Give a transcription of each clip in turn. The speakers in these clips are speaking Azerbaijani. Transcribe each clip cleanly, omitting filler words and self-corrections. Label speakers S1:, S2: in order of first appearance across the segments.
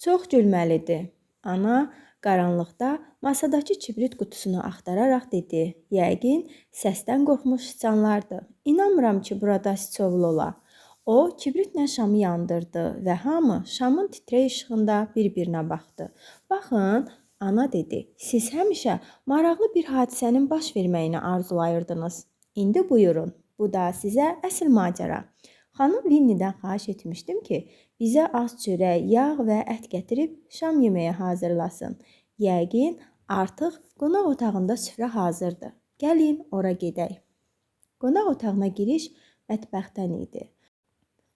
S1: Çox gülməlidir. Ana qaranlıqda masadakı kibrit qutusunu axtararaq dedi. Yəqin səsdən qorxmuş siçanlardır. İnanmıram ki, burada siçovul ola. O kibritlə şamı yandırdı və hamı şamın titrək işığında bir-birinə baxdı. Baxın, ana dedi. Siz həmişə maraqlı bir hadisənin baş verməyini arzulayırdınız. İndi buyurun. Bu da sizə əsl macəra. Xanım Winnie'dən xahiş etmişdim ki, bizə az çörək, yağ və ət gətirib şam yeməyi hazırlasın. Yəqin artıq qonaq otağında süfrə hazırdır. Gəlin ora gedək. Qonaq otağına giriş mətbəxdən idi.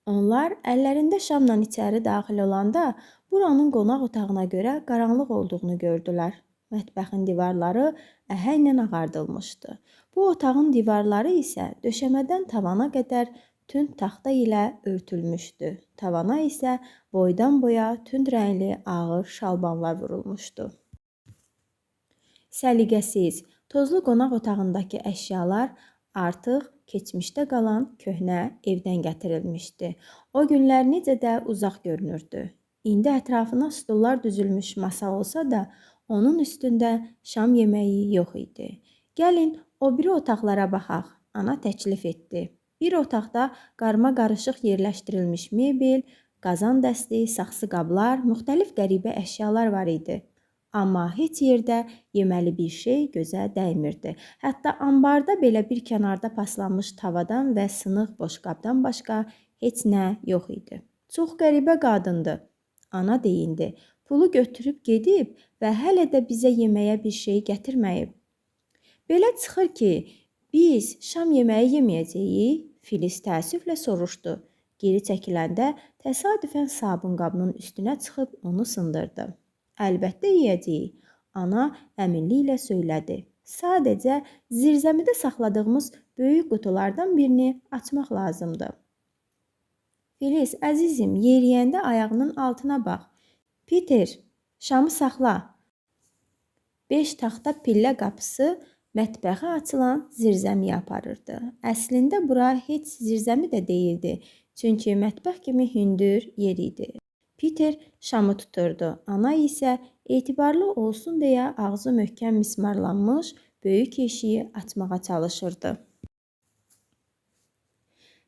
S1: Onlar əllərində şamla içəri daxil olanda buranın qonaq otağına görə qaranlıq olduğunu gördülər. Mətbəxin divarları əhəylə ağardılmışdı. Bu otağın divarları isə döşəmədən tavana qədər tünd taxta ilə örtülmüşdü. Tavana isə boydan boya tünd rəngli ağır şalbanlar vurulmuşdu. Səliqəsiz, tozlu qonaq otağındakı əşyalar artıq keçmişdə qalan köhnə evdən gətirilmişdi. O günlər necə də uzaq görünürdü. İndi ətrafına stullar düzülmüş masa olsa da, onun üstündə şam yeməyi yox idi. Gəlin o biri otaqlara baxaq, ana təklif etdi. Bir otaqda qarma-qarışıq yerləşdirilmiş mebel, qazan dəsti, saxsı qablar, müxtəlif qəribə əşyalar var idi. Amma heç yerdə yeməli bir şey gözə dəymirdi. Hətta ambarda belə bir kənarda paslanmış tavadan və sınıq boşqabdan başqa heç nə yox idi. Çox qəribə qadındı, ana deyindi. Pulu götürüb gedib və hələ də bizə yeməyə bir şey gətirməyib. Belə çıxır ki, biz şam yeməyi yeməyəcəyik. Filiz təəssüflə soruşdu. Geri çəkiləndə təsadüfən sabun qabının üstünə çıxıb onu sındırdı. Əlbəttə yeyəcəyik, ana əminliklə söylədi. Sadəcə zirzəmidə saxladığımız böyük qutulardan birini açmaq lazımdır. Filiz, əzizim, yeriyəndə ayağının altına bax. Peter, şamı saxla. 5 taxta pillə qapısı mətbəxə açılan zirzəmiyə aparırdı. Əslində bura heç zirzəmi də deyildi, çünki mətbəx kimi hündür yer idi. Peter şamı tuturdu, ana isə etibarlı olsun deyə ağzı möhkəm mismarlanmış böyük yeşiyi açmağa çalışırdı.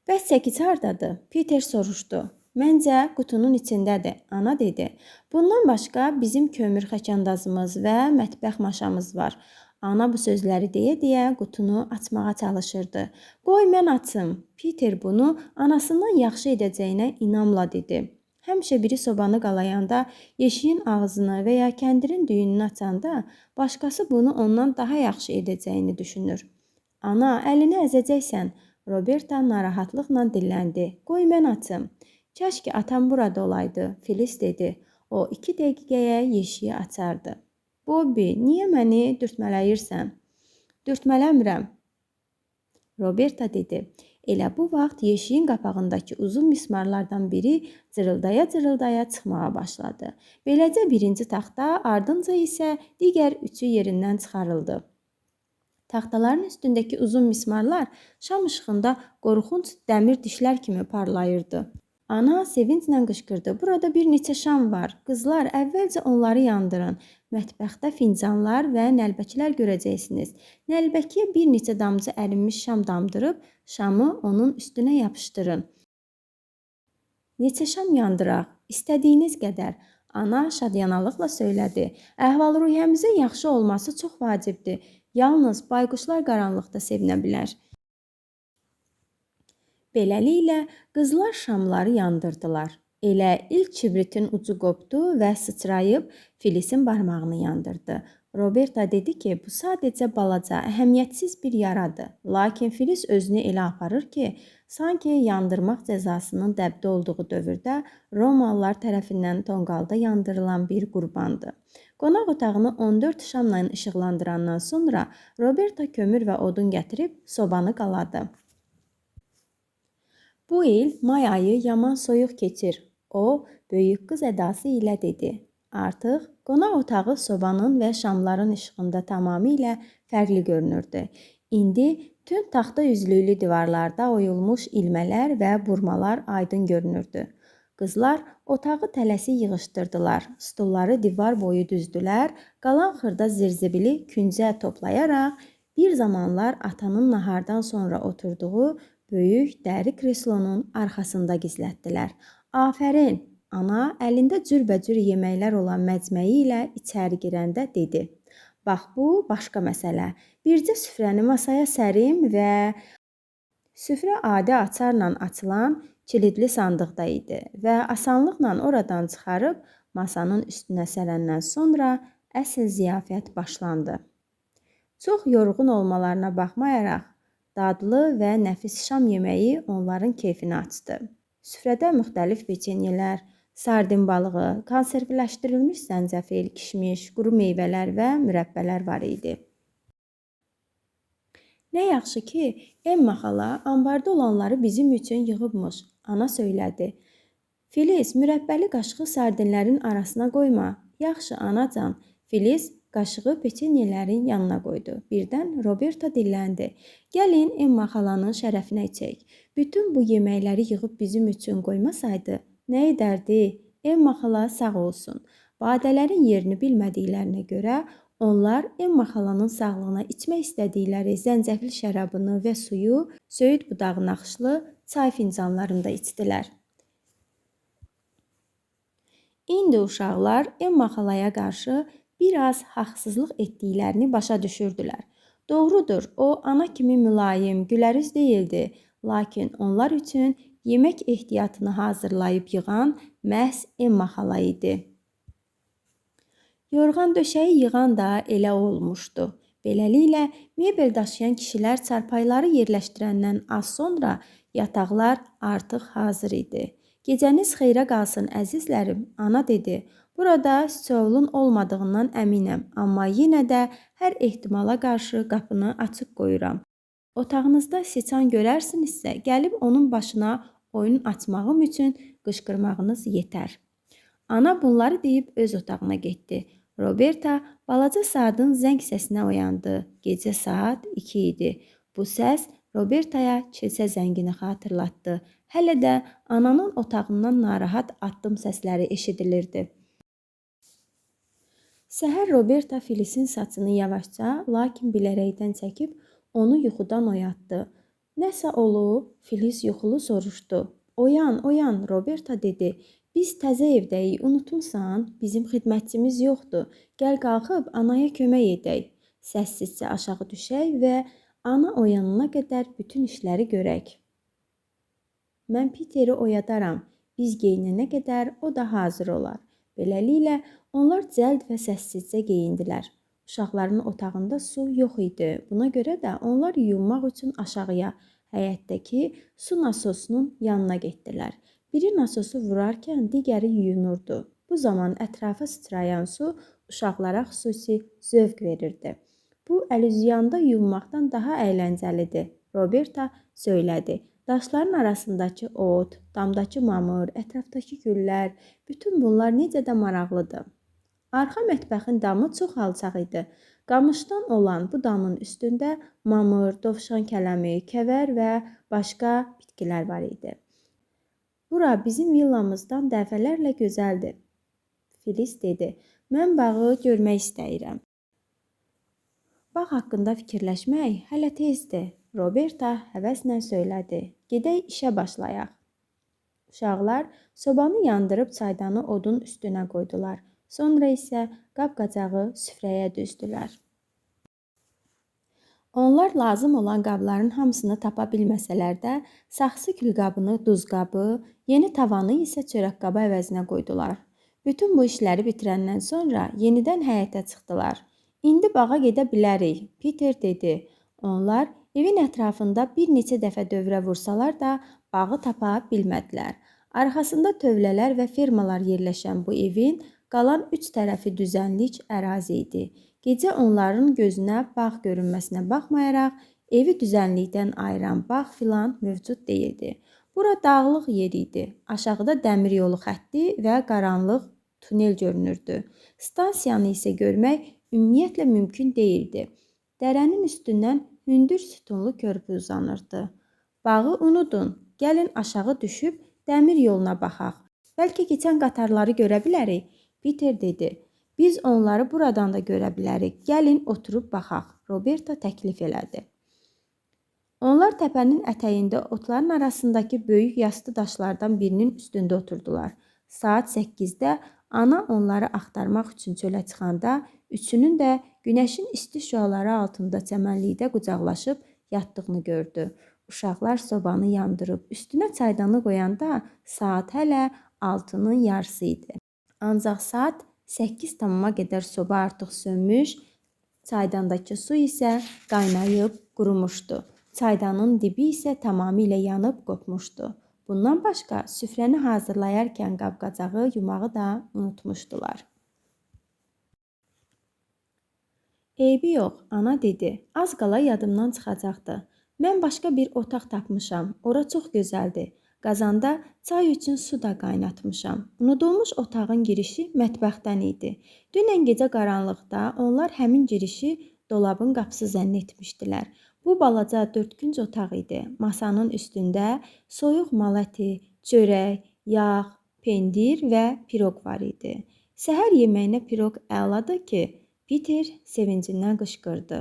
S1: Bəs çəkic hardadır? Peter soruşdu. Məncə qutunun içindədir, ana dedi. Bundan başqa bizim kömür xəkandazımız və mətbəx maşamız var. Ana bu sözləri deyə-deyə qutunu açmağa çalışırdı. Qoy mən açım. Peter bunu anasından yaxşı edəcəyinə inamla dedi. Həmişə biri sobanı qalayanda, yeşiyin ağzını və ya kəndirin düyününü açanda, başqası bunu ondan daha yaxşı edəcəyini düşünür. Ana, əlini əzəcəksən. Roberta narahatlıqla dilləndi. Qoy mən açım. Kaş ki atam burada olaydı, Filiz dedi. O 2 dəqiqəyə yeşiyi açardı. Bobby, niyə məni dürtmələyirsən? Dürtmələmirəm, Roberta dedi. Elə bu vaxt yeşiyin qapağındakı uzun mismarlardan biri cırıldaya-cırıldaya çıxmağa başladı. Beləcə birinci taxta, ardınca isə digər 3-ü yerindən çıxarıldı. Taxtaların üstündəki uzun mismarlar şam işığında qorxunc dəmir dişlər kimi parlayırdı. Ana sevinclə qışqırdı. Burada bir neçə şam var. Qızlar, əvvəlcə onları yandırın. Mətbəxdə fincanlar və nəlbəkilər görəcəksiniz. Nəlbəkiyə bir neçə damcı ərinmiş şam damdırıb, şamı onun üstünə yapışdırın. Neçə şam yandıraq? İstədiyiniz qədər. Ana şadyanalıqla söylədi. Əhval-ruhiyyəmizin yaxşı olması çox vacibdir. Yalnız bayquşlar qaranlıqda sevinə bilər. Beləliklə, qızlar şamları yandırdılar. Elə ilk kibritin ucu qopdu və sıçrayıb Filizin barmağını yandırdı. Roberta dedi ki, bu sadəcə balaca, əhəmiyyətsiz bir yaradır. Lakin Filiz özünü elə aparır ki, sanki yandırmaq cəzasının dəbdə olduğu dövrdə Romalılar tərəfindən tonqalda yandırılan bir qurbandır. Qonaq otağını 14 şamla işıqlandırandan sonra Roberta kömür və odun gətirib sobanı qaladı. Bu il may ayı yaman soyuq keçir. O, böyük qız ədası ilə dedi. Artıq qonaq otağı sobanın və şamların işığında tamamilə fərqli görünürdü. İndi tünd taxta üzlüklü divarlarda oyulmuş ilmələr və burmalar aydın görünürdü. Qızlar otağı tələsi yığışdırdılar, stulları divar boyu düzdülər, qalan xırda zirzibili küncə toplayaraq bir zamanlar atanın nahardan sonra oturduğu böyük dəri kreslonun arxasında gizlətdilər. Afərin, ana əlində cürbəcür yeməklər olan məcməyi ilə içəri girəndə dedi. Bax bu başqa məsələ. Bircə süfrəni masaya sərim və süfrə adi açarla açılan kilidli sandıqda idi və asanlıqla oradan çıxarıb masanın üstünə sərəndən sonra əsl ziyafət başlandı. Çox yorğun olmalarına baxmayaraq, dadlı və nəfis şam yeməyi onların keyfini açdı. Süfrədə müxtəlif peçenyelər, sardin balığı, konservləşdirilmiş zəncəfil, kişmiş, quru meyvələr və mürəbbələr var idi. Nə yaxşı ki, Emma xala ambarda olanları bizim üçün yığıbmış, ana söylədi. Filiz, mürəbbəli qaşığı sardinlərin arasına qoyma. Yaxşı, anacan. Filiz qaşığı peçenyələrin yanına qoydu. Birdən Roberta dilləndi. Gəlin Emma xalanın şərəfinə içək. Bütün bu yeməkləri yığıb bizim üçün qoymasaydı, nə edərdi? Emma xala sağ olsun. Badələrin yerini bilmədiklərinə görə onlar Emma xalanın sağlığına içmək istədikləri zəncəfil şərabını və suyu söyüd budağı naxışlı çay fincanlarında içdilər. İndi uşaqlar Emma xalaya qarşı biraz haqsızlıq etdiklərini başa düşürdülər. Doğrudur, o ana kimi mülayim, gülərüz deyildi, lakin onlar üçün yemək ehtiyatını hazırlayıb yığan məhz Emma xala idi. Yorğan döşəyi yığan da elə olmuşdu. Beləliklə, mebel daşıyan kişilər çarpayları yerləşdirəndən az sonra yataqlar artıq hazır idi. Gecəniz xeyrə qalsın əzizlərim, ana dedi. Burada siçovulun olmadığından əminəm, amma yenə də hər ehtimala qarşı qapını açıq qoyuram. Otağınızda siçan görərsinizsə, gəlib onun başına oyun açmağım üçün qışqırmağınız yetər. Ana bunları deyib öz otağına getdi. Roberta balaca saatın zəng səsinə oyandı. Gecə saat 2 idi. Bu səs Robertaya kilsə zəngini xatırlatdı. Hələ də ananın otağından narahat addım səsləri eşidilirdi. Səhər Roberta Filizin saçını yavaşca, lakin bilərəkdən çəkib onu yuxudan oyatdı. Nəsə olub? Filiz yuxulu soruşdu. Oyan, oyan, Roberta dedi. Biz təzə evdəyik, unutmusan? Bizim xidmətçimiz yoxdur. Gəl qalxıb anaya kömək edək. Səssizcə aşağı düşək və ana oyanana qədər bütün işləri görək. Mən Piteri oyadaram. Biz geyinənə qədər o da hazır olar. Beləliklə, onlar cəld və səssizcə geyindilər. Uşaqların otağında su yox idi. Buna görə də onlar yuyunmaq üçün aşağıya, həyətdəki su nasosunun yanına getdilər. Biri nasosu vurarkən digəri yuyunurdu. Bu zaman ətrafa sıçrayan su uşaqlara xüsusi zövq verirdi. Bu, əlüzyanda yuyunmaqdan daha əyləncəlidir, Roberta söylədi. Daşların arasındakı ot, damdakı mamır, ətrafdakı güllər, bütün bunlar necə də maraqlıdır. Arxa mətbəxin damı çox alçaq idi. Qamışdan olan bu damın üstündə mamır, dovşan kələmi, kəvər və başqa bitkilər var idi. Bura bizim villamızdan dəfələrlə gözəldir, Filiz dedi. Mən bağı görmək istəyirəm. Bağ haqqında fikirləşmək hələ tezdir, Roberta həvəslə söylədi. Gedək işə başlayaq. Uşaqlar sobanı yandırıb çaydanı odun üstünə qoydular. Sonra isə qab-qacağı süfrəyə düzdülər. Onlar lazım olan qabların hamısını tapa bilməsələr də, saxsı külqabını duzqabı, yeni tavanı isə çörək qabı əvəzinə qoydular. Bütün bu işləri bitirəndən sonra yenidən həyətə çıxdılar. İndi bağa gedə bilərik, Peter dedi. Onlar evin ətrafında bir neçə dəfə dövrə vursalar da bağı tapa bilmədilər. Arxasında tövlələr və fermalar yerləşən bu evin qalan 3 tərəfi düzənlik ərazi idi. Gecə onların gözünə bağ görünməsinə baxmayaraq, evi düzənlikdən ayıran bağ filan mövcud deyildi. Bura dağlıq yer idi. Aşağıda dəmir yolu xətti və qaranlıq tunel görünürdü. Stansiyanı isə görmək ümumiyyətlə mümkün deyildi. Dərənin üstündən hündür sütunlu körpü uzanırdı. Bağı unudun, gəlin aşağı düşüb dəmir yoluna baxaq. Bəlkə keçən qatarları görə bilərik, Peter dedi. Biz onları buradan da görə bilərik. Gəlin oturub baxaq, Roberta təklif elədi. Onlar təpənin ətəyində otların arasındakı böyük yastı daşlardan birinin üstündə oturdular. Saat 8-də ana onları axtarmaq üçün çölə çıxanda üçünün də günəşin isti şüaları altında çəmənlikdə qucaqlaşıb yatdığını gördü. Uşaqlar sobanı yandırıb üstünə çaydanı qoyanda saat hələ 6-nın yarısı idi. Ancaq saat 8 tamama qədər soba artıq sönmüş, çaydandakı su isə qaynayıb qurumuşdu. Çaydanın dibi isə tamamilə yanıb qopmuşdu. Bundan başqa süfrəni hazırlayarkən qab-qacağı yumağı da unutmuşdular. Eybi yox, ana dedi. Az qala yadımdan çıxacaqdı. Mən başqa bir otaq tapmışam. Ora çox gözəldir. Qazanda çay üçün su da qaynatmışam. Unudulmuş otağın girişi mətbəxdən idi. Dünən gecə qaranlıqda onlar həmin girişi dolabın qapısı zənn etmişdilər. Bu balaca dördkünc otaq idi. Masanın üstündə soyuq mal əti, çörək, yağ, pendir və piroq var idi. Səhər yeməyinə piroq əladır ki, Peter sevincindən qışqırdı.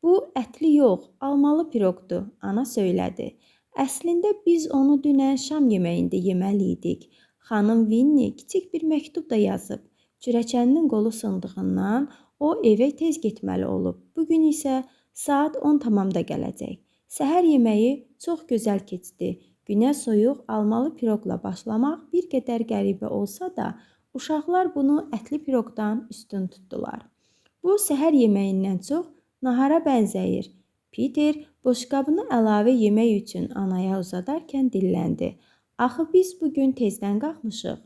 S1: Bu ətli yox, almalı piroqdur, ana söylədi. Əslində biz onu dünən şam yeməyində yeməli idik. Xanım Winnie kiçik bir məktub da yazıb. Kürəkəninin qolu sındığından o evə tez getməli olub. Bugün isə saat 10 tamamda gələcək. Səhər yeməyi çox gözəl keçdi. Günə soyuq almalı piroqla başlamaq bir qədər qəribə olsa da, uşaqlar bunu ətli piroqdan üstün tutdular. Bu səhər yeməyindən çox nahara bənzəyir. Peter boşqabını əlavə yemək üçün anaya uzadarkən dilləndi. Axı biz bugün tezdən qalxmışıq.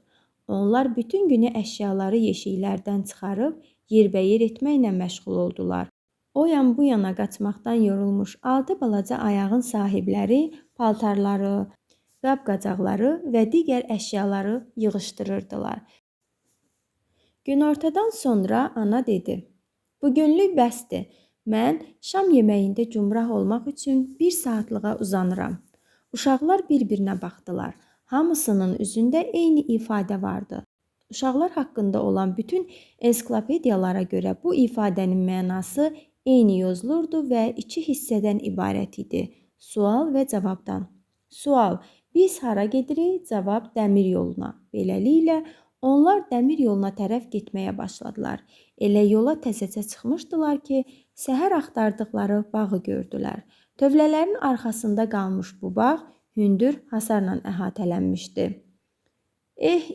S1: Onlar bütün günü əşyaları yeşiklərdən çıxarıb yerbəyer etməklə məşğul oldular. O yan bu yana qaçmaqdan yorulmuş 6 balaca ayağın sahibləri paltarları, qab-qacaqları və digər əşyaları yığışdırırdılar. Günortadan sonra ana dedi. Bugünlük bəsdir. Mən şam yeməyində cümrah olmaq üçün 1 saatlığa uzanıram. Uşaqlar bir-birinə baxdılar. Hamısının üzündə eyni ifadə vardı. Uşaqlar haqqında olan bütün ensiklopediyalara görə bu ifadənin mənası eyni yozulurdu və 2 hissədən ibarət idi. Sual və cavabdan. Sual: biz hara gedirik? Cavab: dəmir yoluna. Beləliklə onlar dəmir yoluna tərəf getməyə başladılar. Elə yola təzəcə çıxmışdılar ki, səhər axtardıqları bağı gördülər. Tövlələrin arxasında qalmış bu bağ hündür hasarla əhatələnmişdi.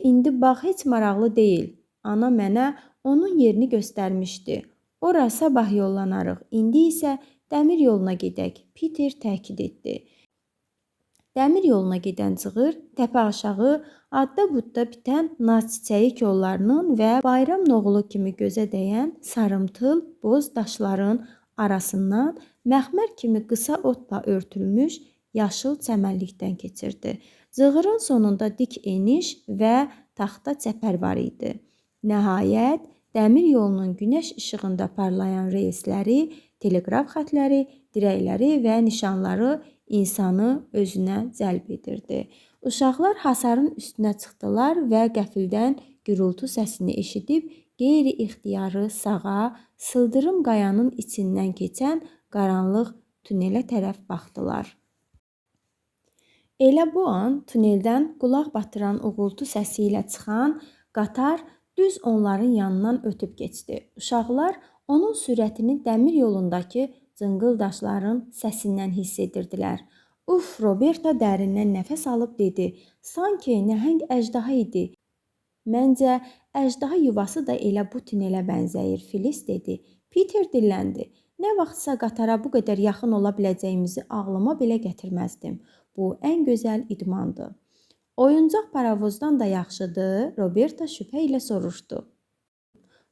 S1: İndi bağ heç maraqlı deyil. Ana mənə onun yerini göstərmişdi. Ora sabah yollanarıq. İndi isə dəmir yoluna gedək, Peter təkid etdi. Dəmir yoluna gedən cığır təpə aşağı adda-budda bitən naz çiçəyi kollarının və bayram noğulu kimi gözə dəyən sarımtıl boz daşların arasından məxmər kimi qısa otla örtülmüş yaşıl çəmənlikdən keçirdi. Cığırın sonunda dik eniş və taxta çəpər var idi. Nəhayət, dəmir yolunun günəş işığında parlayan reysləri, teleqraf xətləri, dirəkləri və nişanları insanı özünə cəlb edirdi. Uşaqlar hasarın üstünə çıxdılar və qəfildən gürültü səsini eşidib qeyri-ixtiyarı sağa, sıldırım qayanın içindən keçən qaranlıq tunelə tərəf baxdılar. Elə bu an tuneldən qulaq batıran uğultu səsi ilə çıxan qatar düz onların yanından ötüb keçdi. Uşaqlar onun sürətini dəmir yolundakı cıngıl daşların səsindən hiss edirdilər. Uf, Roberta dərindən nəfəs alıb dedi. Sanki nəhəng əjdaha idi. Məncə, əjdaha yuvası da elə bu tunelə bənzəyir, Filiz dedi. Peter dilləndi. Nə vaxtsa qatara bu qədər yaxın ola biləcəyimizi ağlıma belə gətirməzdim. Bu ən gözəl idmandır. Oyuncaq paravozdan da yaxşıdır, Roberta şübhə ilə soruşdu.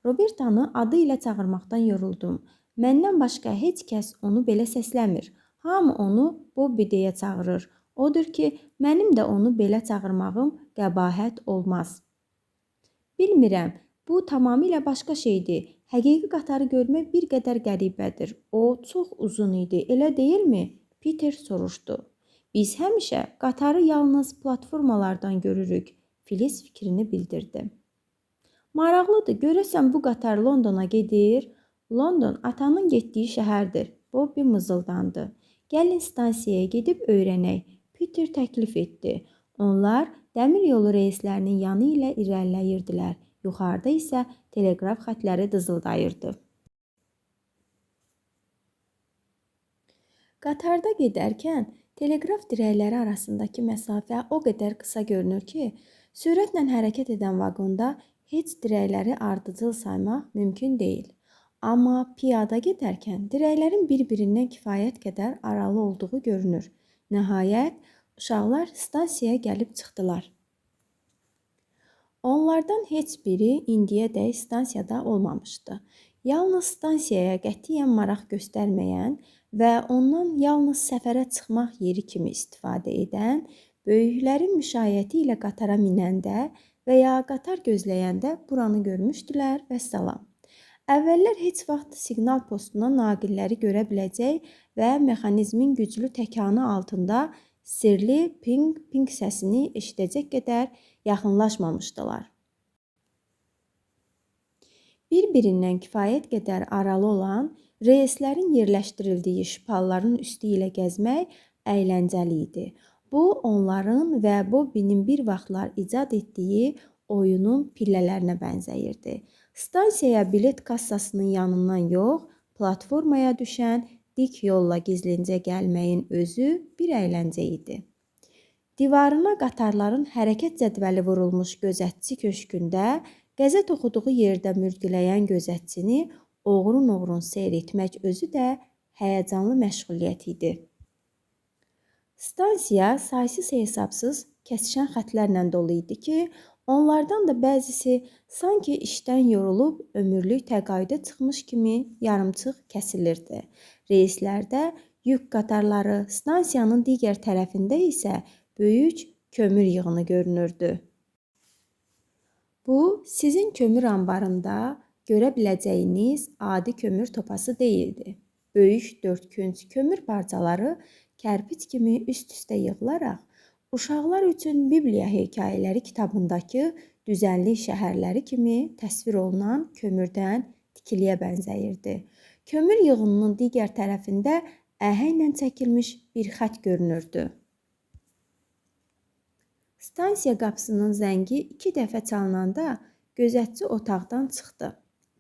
S1: Robertanı adı ilə çağırmaqdan yoruldum. Məndən başqa heç kəs onu belə səsləmir. Hamı onu Bobby deyə çağırır. Odur ki, mənim də onu belə çağırmağım qəbahət olmaz. Bilmirəm, bu tamamilə başqa şeydir. Həqiqi qatarı görmək bir qədər qəribədir. O çox uzun idi, elə deyilmi? Peter soruşdu. Biz həmişə qatarı yalnız platformalardan görürük. Filiz fikrini bildirdi. Maraqlıdır, görəsən bu qatar Londona gedir? London atanın getdiyi şəhərdir. Bobbi mızıldandı. Gəlin stansiyaya gedib öyrənək. Peter təklif etdi. Onlar dəmir yolu reyslərinin yanı ilə irəliləyirdilər. Yuxarıda isə teleqraf xətləri dızıldayırdı. Qatarda gedərkən teleqraf dirəkləri arasındakı məsafə o qədər qısa görünür ki, sürətlə hərəkət edən vaqonda heç dirəkləri ardıcıl saymaq mümkün deyil. Amma piyada gedərkən dirəklərin bir-birindən kifayət qədər aralı olduğu görünür. Nəhayət, uşaqlar stansiyaya gəlib çıxdılar. Onlardan heç biri indiyədək stansiyada olmamışdı. Yalnız stansiyaya qətiyyən maraq göstərməyən və ondan yalnız səfərə çıxmaq yeri kimi istifadə edən, böyüklərin müşayiəti ilə qatara minəndə və ya qatar gözləyəndə buranı görmüşdülər və salam. Əvvəllər heç vaxt siqnal postuna naqilləri görə biləcək və mexanizmin güclü təkanı altında sirli ping-ping səsini eşidəcək qədər yaxınlaşmamışdılar. Bir-birindən kifayət qədər aralı olan reyslərin yerləşdirildiyi şpalların üstü ilə gəzmək əyləncəli idi. Bu, onların və Bobbinin bir vaxtlar icad etdiyi oyunun pillələrinə bənzəyirdi. Stansiyaya bilet kassasının yanından yox, platformaya düşən dik yolla gizlincə gəlməyin özü bir əyləncə idi. Divarına qatarların hərəkət cədvəli vurulmuş gözətçi köşkündə qəzet oxuduğu yerdə mürgüləyən gözətçini oğrun-oğrun seyr etmək özü də həyəcanlı məşğuliyyət idi. Stansiya saysız-hesabsız kəsişən xətlərlə dolu idi ki, onlardan da bəzisi sanki işdən yorulub ömürlük təqaüdə çıxmış kimi yarımçıq kəsilirdi. Reyslərdə yük qatarları, stansiyanın digər tərəfində isə böyük kömür yığını görünürdü. Bu, sizin kömür anbarında görə biləcəyiniz adi kömür topası deyildi. Böyük dördkünc kömür parçaları kərpic kimi üst-üstə yığılaraq, uşaqlar üçün Bibliya hekayələri kitabındakı düzənlik şəhərləri kimi təsvir olunan kömürdən tikiliyə bənzəyirdi. Kömür yığınının digər tərəfində əhənglə çəkilmiş bir xətt görünürdü. Stansiya qapısının zəngi 2 dəfə çalınanda gözətçi otaqdan çıxdı.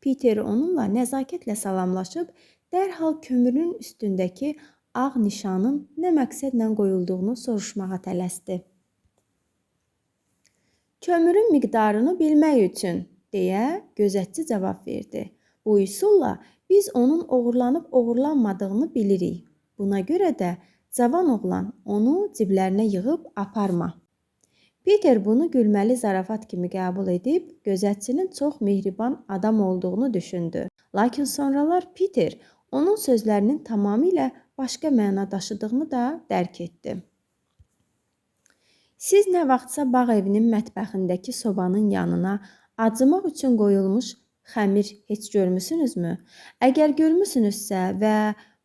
S1: Peter onunla nəzakətlə salamlaşıb, dərhal kömürün üstündəki ağ nişanın nə məqsədlə qoyulduğunu soruşmağa tələsdi. Kömürün miqdarını bilmək üçün, deyə gözətçi cavab verdi. Bu üsulla biz onun oğurlanıb oğurlanmadığını bilirik. Buna görə də cavan oğlan onu ciblərinə yığıb aparma. Peter bunu gülməli zarafat kimi qəbul edib, gözətçinin çox mehriban adam olduğunu düşündü. Lakin sonralar Peter onun sözlərinin tamamilə başqa məna daşıdığını da dərk etdi. Siz nə vaxtsa bağ evinin mətbəxindəki sobanın yanına acımaq üçün qoyulmuş xəmir heç görmüsünüzmü? Əgər görmüsünüzsə və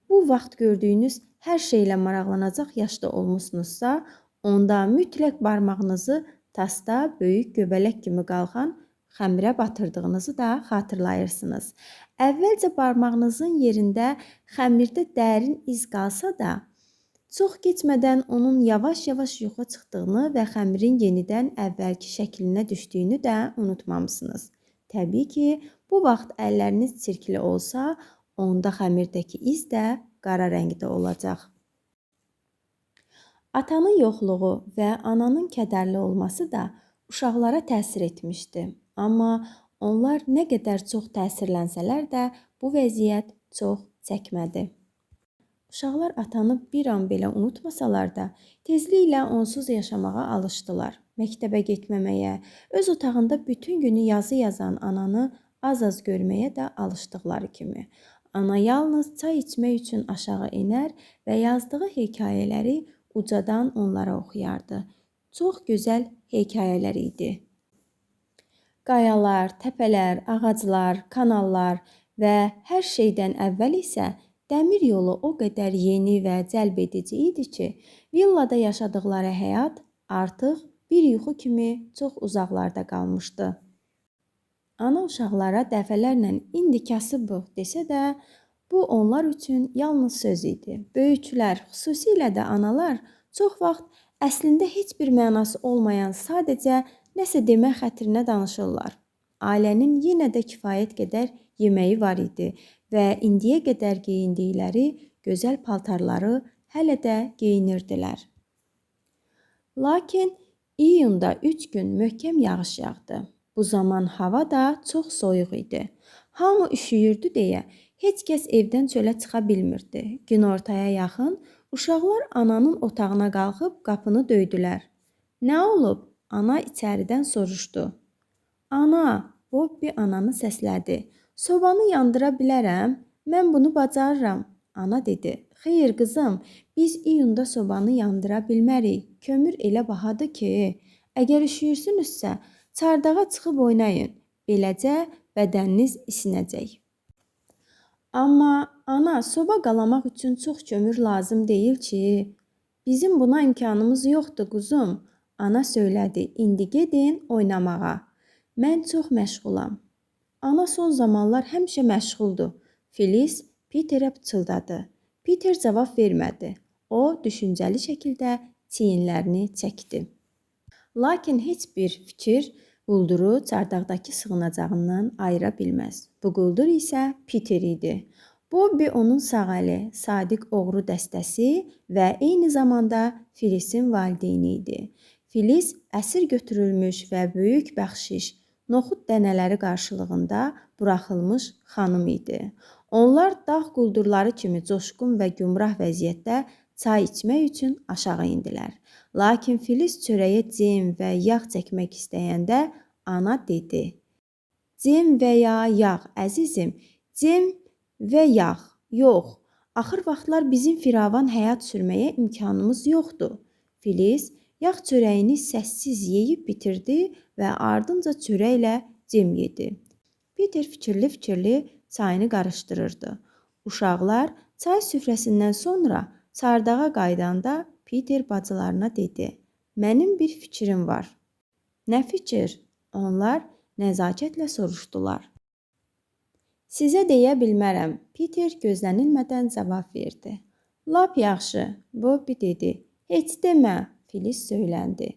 S1: bu vaxt gördüyünüz hər şeylə maraqlanacaq yaşda olmusunuzsa, onda mütləq barmağınızı tasda böyük göbələk kimi qalxan xəmirə batırdığınızı da xatırlayırsınız. Əvvəlcə barmağınızın yerində xəmirdə dərin iz qalsa da, çox keçmədən onun yavaş-yavaş yoxa çıxdığını və xəmirin yenidən əvvəlki şəklinə düşdüyünü də unutmamısınız. Təbii ki, bu vaxt əlləriniz çirkli olsa, onda xəmirdəki iz də qara rəngdə olacaq. Atanın yoxluğu və ananın kədərli olması da uşaqlara təsir etmişdi. Amma onlar nə qədər çox təsirlənsələr də bu vəziyyət çox çəkmədi. Uşaqlar atanı bir an belə unutmasalar da, tezliklə onsuz yaşamağa alışdılar. Məktəbə getməməyə, öz otağında bütün günü yazı yazan ananı az-az görməyə də alışdıqları kimi. Ana yalnız çay içmək üçün aşağı enər və yazdığı hekayələri ucadan onlara oxuyardı. Çox gözəl hekayələr idi. Qayalar, təpələr, ağaclar, kanallar və hər şeydən əvvəl isə dəmir yolu o qədər yeni və cəlb edici idi ki, villada yaşadıqları həyat artıq bir yuxu kimi çox uzaqlarda qalmışdı. Ana uşaqlara dəfələrlə indi kasıbıq desə də, bu onlar üçün yalnız söz idi. Böyüklər, xüsusilə də analar çox vaxt əslində heç bir mənası olmayan sadəcə nəsə demək xətrinə danışırlar. Ailənin yenə də kifayət qədər yeməyi var idi və indiyə qədər geyindikləri gözəl paltarları hələ də geyinirdilər. Lakin iyunda 3 gün möhkəm yağış yağdı. Bu zaman hava da çox soyuq idi. Hamı üşüyürdü deyə heç kəs evdən çölə çıxa bilmirdi. Günortaya yaxın uşaqlar ananın otağına qalxıb qapını döydülər. "Nə olub?" Ana içəridən soruşdu. "Ana," Bobbi ananı səslədi. "Sobanı yandıra bilərəm? Mən bunu bacarıram." Ana dedi. "Xeyr qızım, biz iyunda sobanı yandıra bilmərik. Kömür elə bahadır ki, əgər üşüyürsünüzsə, çardağa çıxıb oynayın. Beləcə bədəniniz isinəcək." "Amma ana, soba qalamaq üçün çox kömür lazım deyil ki. Bizim buna imkanımız yoxdur quzum." Ana söylədi. "İndi gedin oynamağa. Mən çox məşğulam." Ana son zamanlar həmişə məşğuldur. Filiz Peterə pıçıldadı. Peter cavab vermədi. O düşüncəli şəkildə çiyinlərini çəkdi. Lakin heç bir fikir qulduru çardaqdakı sığınacağından ayıra bilməz. Bu quldur isə Peter idi. Bobbi onun sağ əli, sadiq oğru dəstəsi və eyni zamanda Filizin valideyni idi. Filiz əsir götürülmüş və böyük bəxşiş, noxud dənələri qarşılığında buraxılmış xanım idi. Onlar dağ quldurları kimi coşqun və gümrah vəziyyətdə çay içmək üçün aşağı indilər. Lakin Filiz çörəyə cem və yağ çəkmək istəyəndə ana dedi. "Cem və ya yağ, əzizim, cem və yağ, yox. Axır vaxtlar bizim firavan həyat sürməyə imkanımız yoxdur." Filiz yağ çörəyini səssiz yeyib bitirdi və ardınca çörəklə cem yedi. Peter fikirli-fikirli çayını qarışdırırdı. Uşaqlar çay süfrəsindən sonra çardağa qayıdanda Peter bacılarına dedi. "Mənim bir fikrim var." "Nə fikir?" Onlar nəzakətlə soruşdular. "Sizə deyə bilmərəm." Peter gözlənilmədən cavab verdi. "Lap yaxşı," Bobbi dedi. "Heç demə," Filiz söyləndi.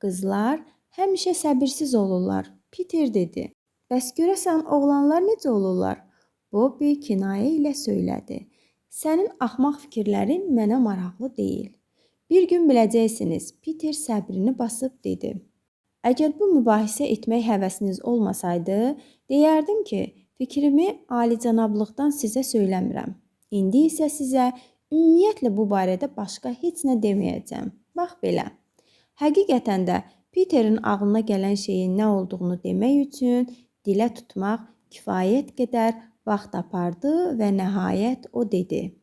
S1: "Qızlar həmişə səbirsiz olurlar," Peter dedi. "Bəs görəsən oğlanlar necə olurlar?" Bobbi kinayə ilə söylədi. "Sənin axmaq fikirlərin mənə maraqlı deyil. Bir gün biləcəksiniz," Peter səbrini basıb dedi. "Əgər bu mübahisə etmək həvəsiniz olmasaydı, deyərdim ki, fikrimi alicənablıqdan sizə söyləmirəm. İndi isə sizə ümumiyyətlə bu barədə başqa heç nə deməyəcəm. Bax belə." Həqiqətən də Peterin ağlına gələn şeyin nə olduğunu demək üçün dilə tutmaq kifayət qədər vaxt apardı və nəhayət o dedi.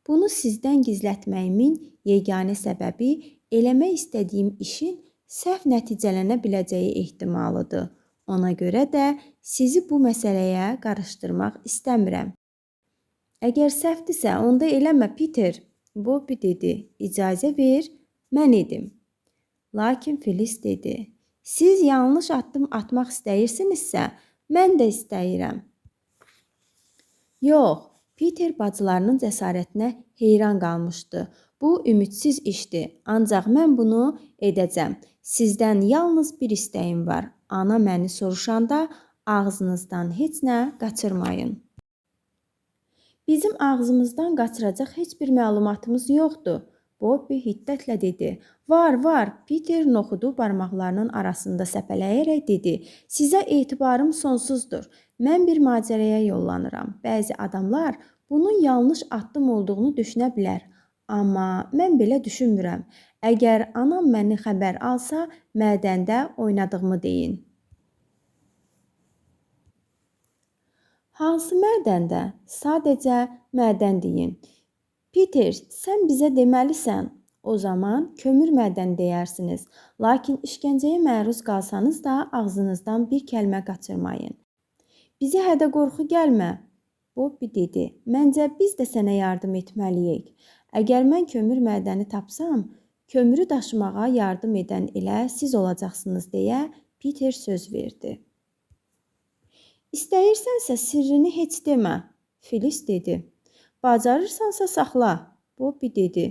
S1: "Bunu sizdən gizlətməyimin yeganə səbəbi eləmək istədiyim işin səhv nəticələnə biləcəyi ehtimalıdır. Ona görə də sizi bu məsələyə qarışdırmaq istəmirəm." "Əgər səhvdirsə, onda eləmə, Peter," Bobbi dedi. "İcazə ver, mən edim." Lakin Filiz dedi. "Siz yanlış addım atmaq istəyirsinizsə, mən də istəyirəm." "Yox," Peter bacılarının cəsarətinə heyran qalmışdı. "Bu ümidsiz işdir, ancaq mən bunu edəcəm. Sizdən yalnız bir istəyim var. Ana məni soruşanda ağzınızdan heç nə qaçırmayın." "Bizim ağzımızdan qaçıracaq heç bir məlumatımız yoxdur," Bobbi hiddətlə dedi. Var, Peter noxudu barmaqlarının arasında səpələyərək dedi. "Sizə etibarım sonsuzdur. Mən bir macəraya yollanıram. Bəzi adamlar bunun yanlış addım olduğunu düşünə bilər. Amma mən belə düşünmürəm. Əgər anam məni xəbər alsa, mədəndə oynadığımı deyin." "Hansı mədəndə? Sadəcə mədən deyin." "Peter, sən bizə deməlisən. O zaman kömür mədəni deyərsiniz. Lakin işgəncəyə məruz qalsanız da ağzınızdan bir kəlmə qaçırmayın." "Bizə hədə qorxu gəlmə," Bobbi dedi. "Məncə biz də sənə yardım etməliyik. Əgər mən kömür mədəni tapsam, Kömürü daşımağa yardım edən elə siz olacaqsınız deyə Peter söz verdi. İstəyirsənsə sirrini heç demə, Filiz dedi. Bacarırsansa saxla, Bobby dedi.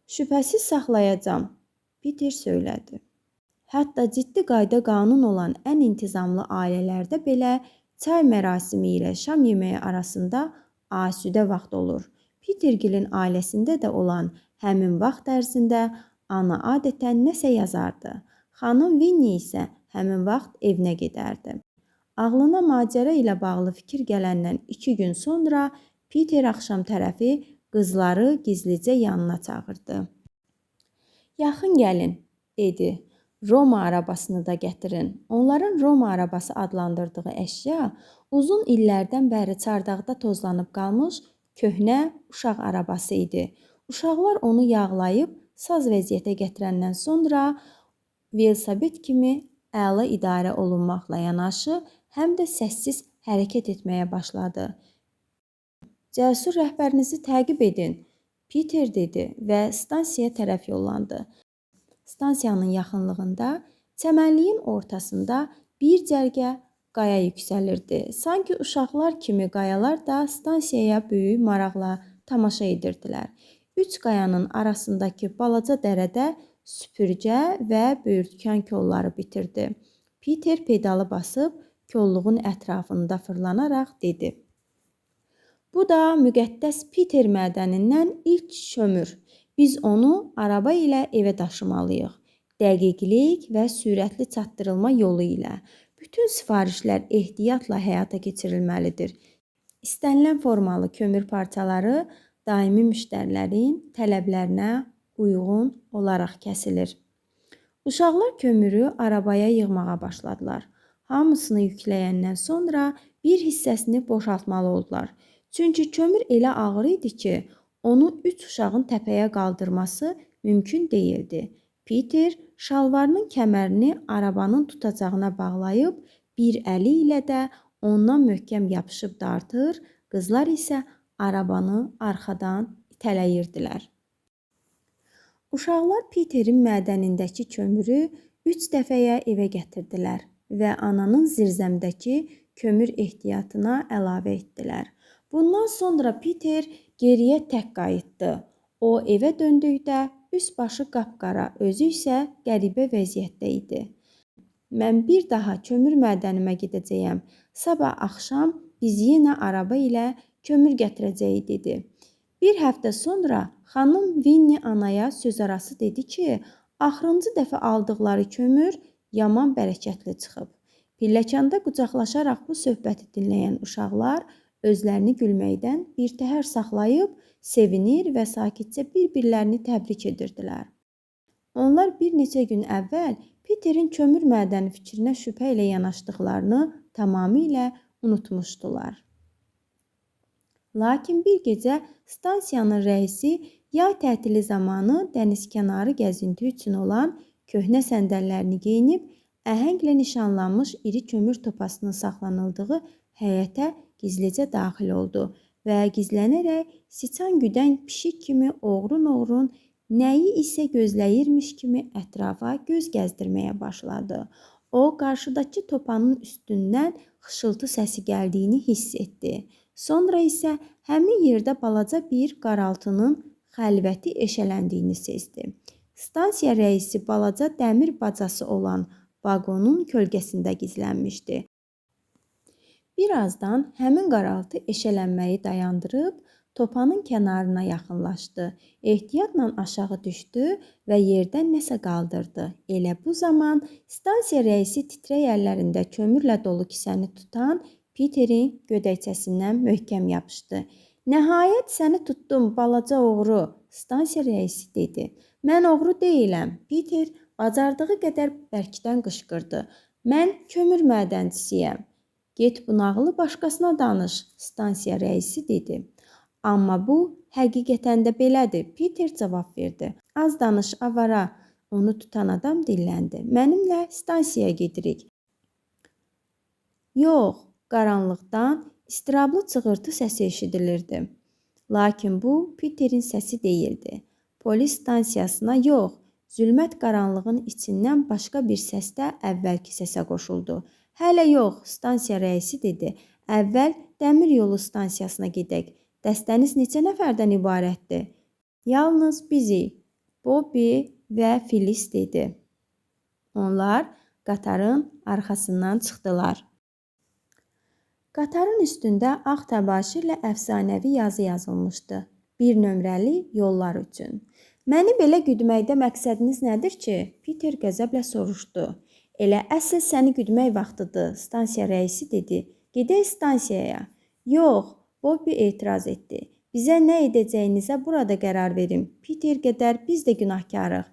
S1: Şübhəsiz saxlayacağam, Peter söylədi. Hətta ciddi qayda qanun olan ən intizamlı ailələrdə belə çay mərasimi ilə şam yeməyi arasında asudə vaxt olur. Petergilin ailəsində də olan həmin vaxt ərzində ana adətən nəsə yazardı. Xanım Winnie isə həmin vaxt evinə gedərdi. Ağlına macəra ilə bağlı fikir gələndən 2 gün sonra Peter axşam tərəfi qızları gizlicə yanına çağırdı. Yaxın gəlin, dedi. Roma arabasını da gətirin. Onların Roma arabası adlandırdığı əşya uzun illərdən bəri çardaqda tozlanıb qalmış köhnə uşaq arabası idi. Uşaqlar onu yağlayıb saz vəziyyətə gətirəndən sonra velosiped kimi əla idarə olunmaqla yanaşı, həm də səssiz hərəkət etməyə başladı. Cəsur rəhbərinizi təqib edin, Peter dedi və stansiyaya tərəf yollandı. Stansiyanın yaxınlığında, çəmənliyin ortasında bir cərgə qaya yüksəlirdi. Sanki uşaqlar kimi qayalar da stansiyaya böyük maraqla tamaşa edirdilər. 3 qayanın arasındakı balaca dərədə süpürgə və böyürtkən kolları bitirdi. Peter pedalı basıb kolluğun ətrafında fırlanaraq dedi. Bu da müqəddəs Peter mədənindən ilk kömür. Biz onu araba ilə evə daşımalıyıq. Dəqiqlik və sürətli çatdırılma yolu ilə. Bütün sifarişlər ehtiyatla həyata keçirilməlidir. İstənilən formalı kömür parçaları daimi müştərilərin tələblərinə uyğun olaraq kəsilir. Uşaqlar kömürü arabaya yığmağa başladılar. Hamısını yükləyəndən sonra bir hissəsini boşaltmalı oldular. Çünki kömür elə ağır idi ki, onu 3 uşağın təpəyə qaldırması mümkün deyildi. Peter şalvarının kəmərini arabanın tutacağına bağlayıb, bir əli ilə də ondan möhkəm yapışıb dartır, qızlar isə arabanı arxadan itələyirdilər. Uşaqlar Peterin mədənindəki kömürü 3 dəfəyə evə gətirdilər və ananın zirzəmdəki kömür ehtiyatına əlavə etdilər. Bundan sonra Peter geriyə tək qayıtdı. O evə döndükdə üst başı qapqara, özü isə qəribə vəziyyətdə idi. Mən bir daha kömür mədənimə gedəcəyəm. Sabah axşam biz yenə araba ilə kömür gətirəcəyik, dedi. Bir həftə sonra xanım Winnie anaya sözarası dedi ki, axırıncı dəfə aldıqları kömür yaman bərəkətli çıxıb. Pilləkanda qucaqlaşaraq bu söhbəti dinləyən uşaqlar özlərini gülməkdən birtəhər saxlayıb, sevinir və sakitcə bir-birlərini təbrik edirdilər. Onlar bir neçə gün əvvəl Peterin kömür mədəni fikrinə şübhə ilə yanaşdıqlarını tamamilə unutmuşdular. Lakin bir gecə stansiyanın rəisi yay tətili zamanı dənizkənarı gəzinti üçün olan köhnə səndəllərini geyinib, əhənglə nişanlanmış iri kömür topasının saxlanıldığı həyətə gizlicə daxil oldu və gizlənərək siçan güdən pişik kimi oğrun-oğrun nəyi isə gözləyirmiş kimi ətrafa göz gəzdirməyə başladı. O, qarşıdakı topanın üstündən xışıltı səsi gəldiyini hiss etdi. Sonra isə həmin yerdə balaca bir qaraltının xəlvəti eşələndiyini sezdi. Stansiya rəisi balaca dəmir bacası olan vaqonun kölgəsində gizlənmişdi. Birazdan həmin qaraltı eşələnməyi dayandırıb, topanın kənarına yaxınlaşdı. Ehtiyatla aşağı düşdü və yerdən nəsə qaldırdı. Elə bu zaman stansiya rəisi titrək əllərində kömürlə dolu kisəni tutan Peterin gödəkçəsindən möhkəm yapışdı. Nəhayət səni tutdum, balaca oğru, stansiya rəisi dedi. Mən oğru deyiləm, Peter bacardığı qədər bərkdən qışqırdı. Mən kömür mədənçisiyəm. Get bu nağılı başqasına danış, stansiya rəisi dedi. Amma bu həqiqətən də belədir, Peter cavab verdi. Az danış, avara, onu tutan adam dilləndi. Mənimlə stansiyaya gedirik. Yox, qaranlıqdan istirablı çığırtı səsi eşidilirdi. Lakin bu Peterin səsi deyildi. Polis stansiyasına yox, Zülmət qaranlığın içindən başqa bir səs də əvvəlki səsə qoşuldu. Hələ yox, stansiya rəisi dedi. Əvvəl dəmir yolu stansiyasına gedək. Dəstəniz neçə nəfərdən ibarətdir? Yalnız bizik, Bobby və Filiz dedi. Onlar qatarın arxasından çıxdılar. Qatarın üstündə ağ təbaşirlə əfsanəvi yazı yazılmışdı. 1 nömrəli yollar üçün. Məni belə güdməkdə məqsədiniz nədir ki? Peter qəzəblə soruşdu. Elə əsl səni güdmək vaxtıdır, stansiya rəisi dedi. Gedək stansiyaya. Yox, Bobby etiraz etdi. Bizə nə edəcəyinizə burada qərar verin. Peter qədər biz də günahkarıq.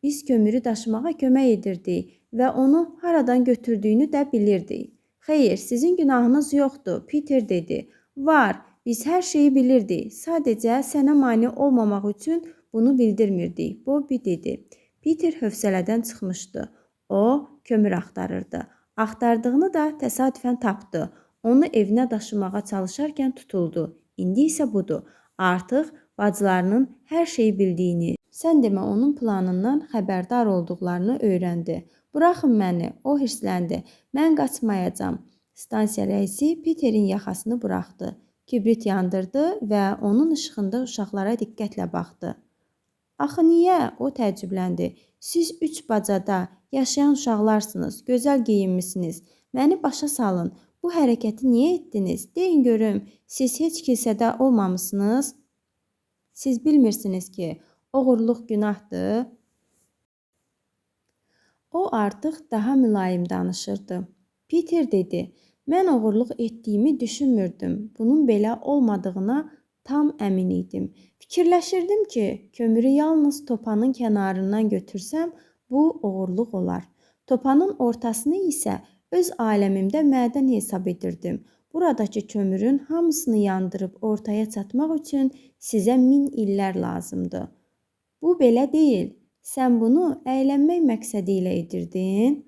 S1: Biz kömürü daşımağa kömək edirdik və onu haradan götürdüyünü də bilirdik. Xeyr, sizin günahınız yoxdur, Peter dedi. Var, biz hər şeyi bilirdik. Sadəcə sənə mane olmamaq üçün bunu bildirmirdik, Bobby dedi. Peter hövsələdən çıxmışdı. O, kömür axtarırdı. Axtardığını da təsadüfən tapdı. Onu evinə daşımağa çalışarkən tutuldu. İndi isə budur. Artıq bacılarının hər şeyi bildiyini, sən demə onun planından xəbərdar olduqlarını öyrəndi. Buraxın məni, o hirsləndi. Mən qaçmayacam. Stansiya rəisi Peterin yaxasını buraxdı. Kibrit yandırdı və onun işığında uşaqlara diqqətlə baxdı. Axı niyə? O təəccübləndi. Siz 3 bacada yaşayan uşaqlarsınız, gözəl geyinmisiniz. Məni başa salın. Bu hərəkəti niyə etdiniz? Deyin görüm, siz heç kilsədə olmamısınız? Siz bilmirsiniz ki, oğurluq günahdır. O artıq daha mülayim danışırdı. Peter dedi, mən oğurluq etdiyimi düşünmürdüm. Bunun belə olmadığına tam əmin idim. Fikirləşirdim ki, kömürü yalnız topanın kənarından götürsəm, bu oğurluq olar. Topanın ortasını isə öz aləmimdə mədən hesab edirdim. Buradakı kömürün hamısını yandırıb ortaya çatmaq üçün sizə 1000 illər lazımdır. Bu belə deyil. Sən bunu əylənmək məqsədi ilə edirdin.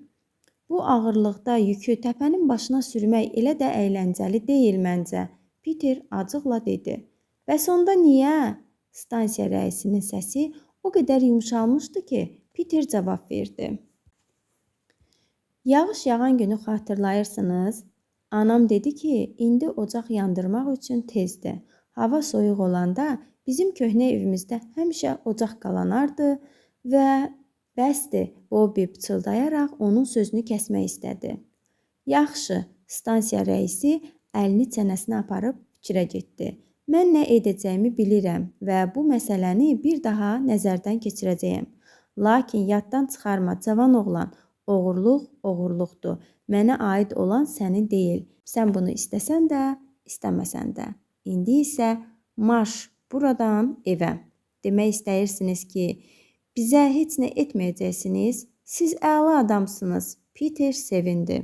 S1: Bu ağırlıqda yükü təpənin başına sürmək elə də əyləncəli deyil məncə. Peter acıqla dedi. Bəs onda niyə? Stansiya rəisinin səsi o qədər yumşalmışdı ki, Peter cavab verdi. Yağış yağan günü xatırlayırsınız? Anam dedi ki, indi ocaq yandırmaq üçün tezdir. Hava soyuq olanda bizim köhnə evimizdə həmişə ocaq qalanardı və bəsdir, Bobby pıçıldayaraq onun sözünü kəsmək istədi. Yaxşı, stansiya rəisi əlini çənəsinə aparıb fikrə getdi. Mən nə edəcəyimi bilirəm və bu məsələni bir daha nəzərdən keçirəcəyəm. Lakin yaddan çıxarma, cavan oğlan, oğurluq oğurluqdur. Mənə aid olan sənin deyil. Sən bunu istəsən də, istəməsən də. İndi isə marş buradan evə. Demək istəyirsiniz ki, bizə heç nə etməyəcəksiniz. Siz əla adamsınız. Peter sevindi.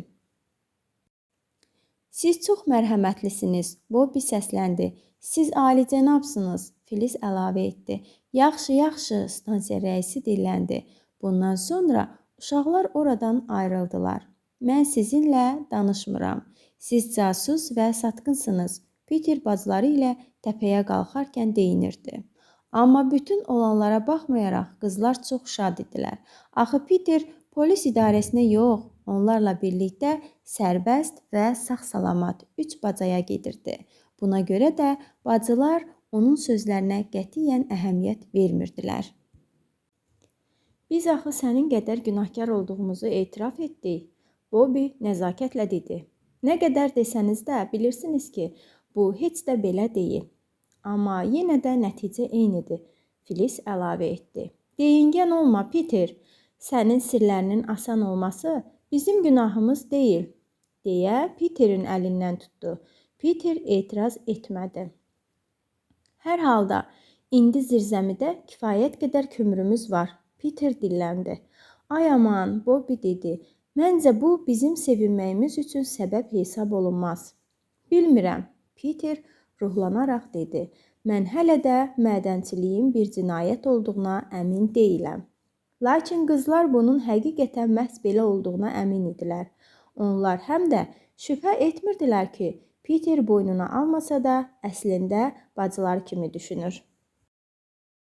S1: Siz çox mərhəmətlisiniz. Bobby səsləndi. Siz alicənabsınız. Filiz əlavə etdi. Yaxşı, yaxşı, stansiya rəisi dilləndi. Bundan sonra uşaqlar oradan ayrıldılar. Mən sizinlə danışmıram. Siz casus və satqınsınız. Peter bacıları ilə təpəyə qalxarkən deyinirdi. Amma bütün olanlara baxmayaraq qızlar çox şad idilər. Axı Peter polis idarəsinə yox, onlarla birlikdə sərbəst və sağ-salamat 3 bacaya gedirdi. Buna görə də bacılar onun sözlərinə qətiyyən əhəmiyyət vermirdilər. Biz axı sənin qədər günahkar olduğumuzu etiraf etdik. Bobby nəzakətlə dedi. Nə qədər desəniz də bilirsiniz ki, bu heç də belə deyil. Amma yenə də nəticə eynidir. Filiz əlavə etdi. Deyingən olma, Peter. Sənin sirlərinin asan olması bizim günahımız deyil. Deyə Peterin əlindən tutdu. Peter etiraz etmədi. Hər halda, indi zirzəmidə kifayət qədər kömürümüz var. Peter dilləndi. Ay aman, Bobby dedi. Məncə bu bizim sevinməyimiz üçün səbəb hesab olunmaz. Bilmirəm, Peter ruhlanaraq dedi. Mən hələ də mədənçiliyin bir cinayət olduğuna əmin deyiləm. Lakin qızlar bunun həqiqətən məhz belə olduğuna əmin idilər. Onlar həm də şübhə etmirdilər ki, Peter boynuna almasa da əslində bacılar kimi düşünür.